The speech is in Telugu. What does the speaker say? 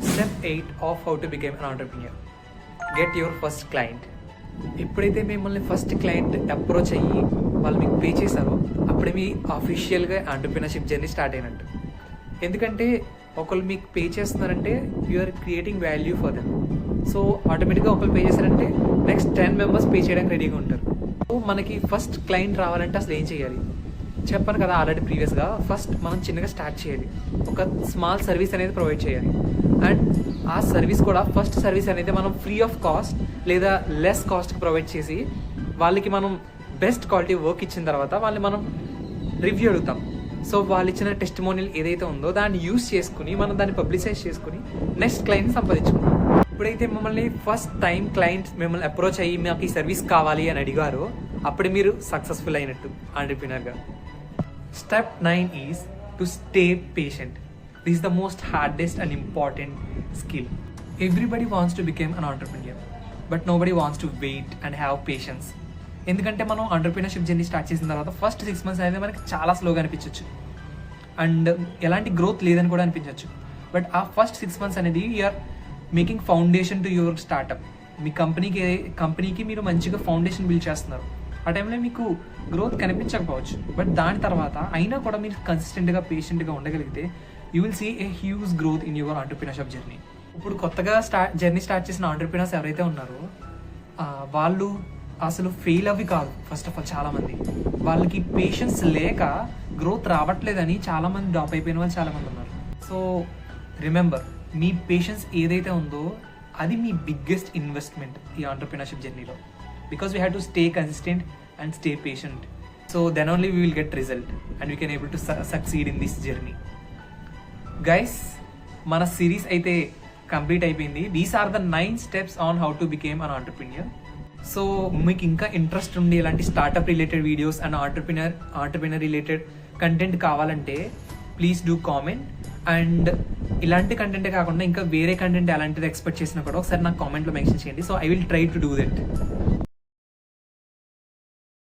Step 8 of how to become an entrepreneur. Get your first client. ఎప్పుడైతే మిమ్మల్ని ఫస్ట్ క్లయింట్ అప్రోచ్ అయ్యి వాళ్ళు మీకు పే చేశారో అప్పుడే మీ అఫీషియల్గా ఆంటర్ప్రినర్షిప్ జర్నీ స్టార్ట్ అయినట్టు. ఎందుకంటే ఒకళ్ళు మీకు పే చేస్తున్నారంటే you are creating value for them. So ఆటోమేటిక్గా ఒకళ్ళు పే చేశారంటే నెక్స్ట్ 10 మెంబర్స్ పే చేయడానికి రెడీగా ఉంటారు. సో మనకి ఫస్ట్ క్లయింట్ రావాలంటే అసలు ఏం చేయాలి చెప్పాను కదా ఆల్రెడీ ప్రీవియస్గా. ఫస్ట్ మనం చిన్నగా స్టార్ట్ చేయాలి, ఒక స్మాల్ సర్వీస్ అనేది ప్రొవైడ్ చేయాలి. అండ్ ఆ సర్వీస్ కూడా ఫస్ట్ సర్వీస్ అనేది మనం ఫ్రీ ఆఫ్ కాస్ట్ లేదా లెస్ కాస్ట్కి ప్రొవైడ్ చేసి వాళ్ళకి మనం బెస్ట్ క్వాలిటీ వర్క్ ఇచ్చిన తర్వాత వాళ్ళని మనం రివ్యూ అడుగుతాం. సో వాళ్ళు ఇచ్చిన టెస్టిమోనియల్ ఏదైతే ఉందో దాన్ని యూస్ చేసుకుని మనం దాన్ని పబ్లిసైజ్ చేసుకుని నెక్స్ట్ క్లయింట్ని సంపాదించుకుంటాం. ఎప్పుడైతే మమ్మల్ని ఫస్ట్ టైం క్లయింట్స్ మిమ్మల్ని అప్రోచ్ అయ్యి మాకు ఈ సర్వీస్ కావాలి అని అడిగారో అప్పుడే మీరు సక్సెస్ఫుల్ అయినట్టు ఆంటర్ప్రినర్గా. Step 9 is to stay patient. This is the most hardest and important skill. Everybody wants to become an entrepreneur, but nobody wants to wait and have patience. ఎందుకంటే మనం ఆంటర్ప్రినర్షిప్ జర్నీ స్టార్ట్ చేసిన తర్వాత ఫస్ట్ 6 months అనేది మనకి చాలా స్లోగా అనిపించవచ్చు అండ్ ఎలాంటి గ్రోత్ లేదని కూడా అనిపించవచ్చు. బట్ ఆ ఫస్ట్ 6 months అనేది you're making foundation to your startup. మీ కంపెనీకి మీరు మంచిగా ఫౌండేషన్ బిల్డ్ చేస్తున్నారు. ఆ టైంలో మీకు గ్రోత్ కనిపించకపోవచ్చు, బట్ దాని తర్వాత అయినా కూడా మీరు కన్సిస్టెంట్గా పేషెంట్గా ఉండగలిగితే you will see a huge growth in your entrepreneurship journey. ఇప్పుడు కొత్తగా జర్నీ స్టార్ట్ చేసిన ఆంటర్ప్రినర్స్ ఎవరైతే ఉన్నారో వాళ్ళు అసలు ఫెయిల్ అవి కాదు. ఫస్ట్ ఆఫ్ ఆల్ చాలామంది వాళ్ళకి పేషెన్స్ లేక గ్రోత్ రావట్లేదని చాలామంది డ్రాప్ అయిపోయిన వాళ్ళు చాలామంది ఉన్నారు. సో రిమెంబర్, మీ పేషెన్స్ ఏదైతే ఉందో అది మీ బిగ్గెస్ట్ ఇన్వెస్ట్మెంట్ ఈ ఆంటర్ప్రినర్షిప్ జర్నీలో. Because we have to stay consistent and stay patient. So then only we will get result and we can able to succeed in this journey. Guys, మన సిరీస్ అయితే కంప్లీట్ అయిపోయింది. These are the 9 steps on how to become an entrepreneur. So మీకు ఇంకా ఇంట్రెస్ట్ ఉండి ఇలాంటి startup related videos and entrepreneur related content కావాలంటే ప్లీజ్ డూ కామెంట్. అండ్ ఇలాంటి కంటెంటే కాకుండా ఇంకా వేరే కంటెంట్ ఎలాంటిది ఎక్స్పెక్ట్ చేసినా కూడా ఒకసారి నాకు కామెంట్లో మెన్షన్ చేయండి. So I will try to do that.